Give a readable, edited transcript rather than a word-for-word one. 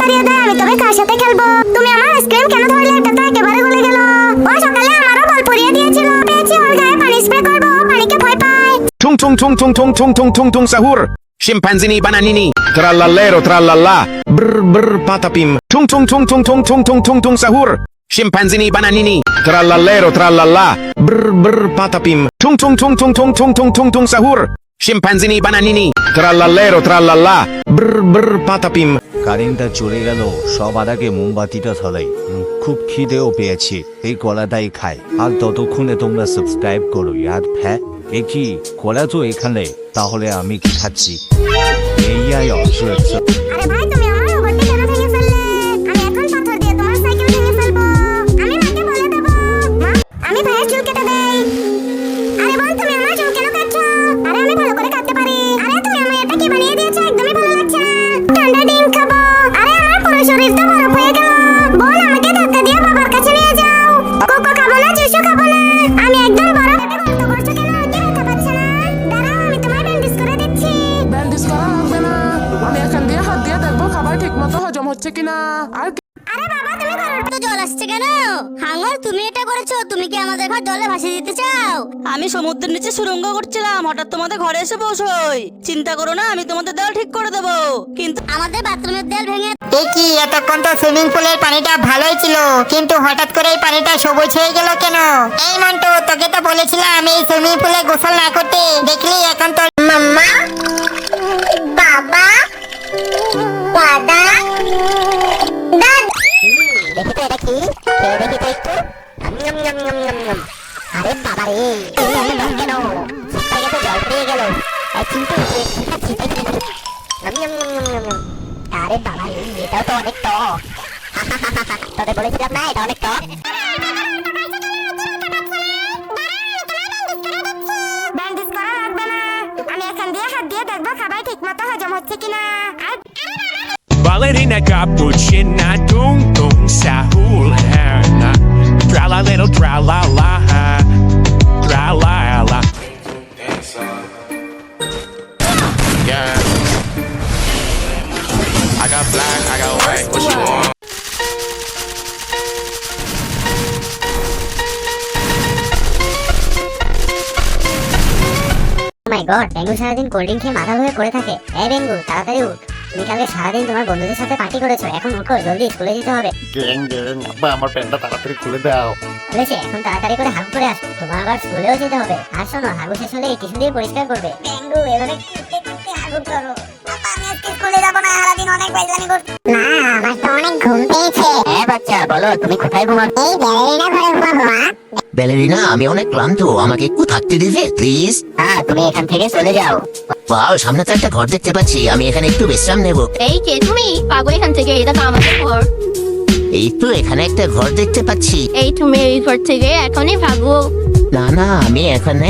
তাড়িয়ে দেয় আমি তবে কার সাথে খেলবো? তুমি আমার আইসক্রিম কেন ধরলে? এটা তো একেবারে গলে গেল। ও সকালে আমারও বল পরিয়ে দিয়েছিল। পেয়েছি ওর গায়ে পানি স্প্রে করবো, পানিকে ভয় পায়। Tung tung tung tung tung tung tung tung tung sahur. Scimpanzini bananini. Trallallero trallalla. Brr brr patapim. Tung tung tung tung tung tung tung tung tung sahur. Scimpanzini bananini. Trallallero trallalla. Brr brr patapim. Tung tung tung tung tung tung tung tung tung sahur. Scimpanzini bananini. Trallallero trallalla. Brr brr patapim. কারেন্টটা চলে গেল, সবার আগে মোমবাতিটা ধরাই। খুব খিদেও পেয়েছে, এই কলাটাই খাই। আর ততক্ষণে তোমরা সাবস্ক্রাইব করো ইয়ার হ্যাঁ। এ কি কলা তো এখানে, তাহলে আমি কি খাচ্ছি? এই আরে ভাই তুমি আমার রোবটটি কেন ভেঙে ফেললে? আমি এখন পাথর দিয়ে তোমার সাইকেল ভেঙে ফেলবো। আমি মাকে বলে দেব। মা, আমি ভাইয়ের চুল কেটে দেই। আরে বোন তুমি আমার চুল কেন কাটছো? আরে আমি ভালো করে কাটতে পারি। আরে তুমি আমার এটা কি বানিয়ে দিয়েছো? একদমই ভালো লাগছে না। ঠান্ডা ডিম খাবো। আরে আমার পুরো শরীরটা বরফ হয়ে গেল। বোন আমাকে ধাক্কা দিয়ে বাবার কাছে নিয়ে যাও। কোকো খাবো না, জুসও খাবো না। আমি একদম বরফ। এত কষ্ট করছো কেন? কি ব্যথা পাচ্ছে না? দাঁড়াও আমি তোমায় ব্যান্ডেজ করে দিচ্ছি। ব্যান্ডেজ করা লাগবে না, আমি এখান দিয়ে হাত দিয়ে দেখবো খাবার ঠিক মতো হজম হচ্ছে কিনা। আর আরে বাবা তুমি ঘরের তো জল আসছে কেন? হাঙ্গর তুমি এটা করেছো? তুমি কি আমাদের ঘর জলে ভাসিয়ে দিতে চাও? আমি সমুদ্রের নিচে সুড়ঙ্গ করছিলাম, হঠাৎ তোমাদের ঘরে এসে পৌঁছই। চিন্তা করো না, আমি তোমাদের দেওয়াল ঠিক করে দেবো। কিন্তু আমাদের বাথরুমের দেয়াল ভেঙে এ কি এতক্ষণ তো সুইমিং পুলের পানিটা ভালোই ছিল, কিন্তু হঠাৎ করে এই পানিটা সবুজ হয়ে গেল কেন? এই মন্টু তোকে তো বলেছিলাম এই সুইমিং পুলে গোসল না করতে, দেখলি এখন তো মাম্মা বাবা দাদা দেখি তো এটা কি খেয়ে দেখি তো একটু। আরে বাবা রে কেন জল পেয়ে গেল? কিন্তু আরে বাবা রে এটাও তো অনেক টক। তোদের বলেছিলাম না এটা অনেক টক। ব্যান্ডেজ করা লাগবে না। আমি এখান দিয়ে হাত দিয়ে দেখবো খাবার ঠিক মতো হজম হচ্ছে কিনা। Ballerina cappuccina, tung tung sahur, na tra la little tra la la, tra la la. Yeah, I got black, I got white. What you want? My God, Bengu সারাদিন কোল্ড ড্রিঙ্ক খেয়ে মাথা ধরে পড়ে থাকে। এই বেঙ্গু তাড়াতাড়ি উঠ, তুমি কালকে সারাদিন তোমার বন্ধুদের সাথে পার্টি করেছো, এখন উঠো জলদি স্কুলে যেতে হবে। আব্বা আমার প্যান্টটা তাড়াতাড়ি খুলে দাও। খুলেছে, এখন তাড়াতাড়ি করে হাগু করে আসো, তোমার আবার স্কুলেও যেতে হবে। আর শোনো, হাগু শেষ হলে এই টিস্যু দিয়ে পরিষ্কার করবে। বেঙ্গু এভাবে কুটে কুটে হাগু করো। আমি আজকে স্কুলে যাব না, সারাদিন অনেক বাইজানি করছি। না আমার তো অনেক ঘুম পেয়েছে। হ্যাঁ বাচ্চা বলো, তুমি কোথায় ঘুমাও? এই ব্যালেরিনা ঘরে ঘুমাবো। মা ব্যালেরিনা আমি অনেক ক্লান্ত, আমাকে একটু থাকতে দিবে প্লিজ? হ্যাঁ তুমি এখান থেকে চলে যাও। ওয়াও, সামনে তো একটা ঘর দেখতে পাচ্ছি, আমি এখানে একটু বিশ্রাম নেব। এই কে তুমি? পাগল এখান থেকে, এটা তো আমাদের ঘর। এই তো এখানে একটা ঘর দেখতে পাচ্ছি। এই তুমি এই ঘর থেকে এখনই ভাগো। না না, আমি এখানে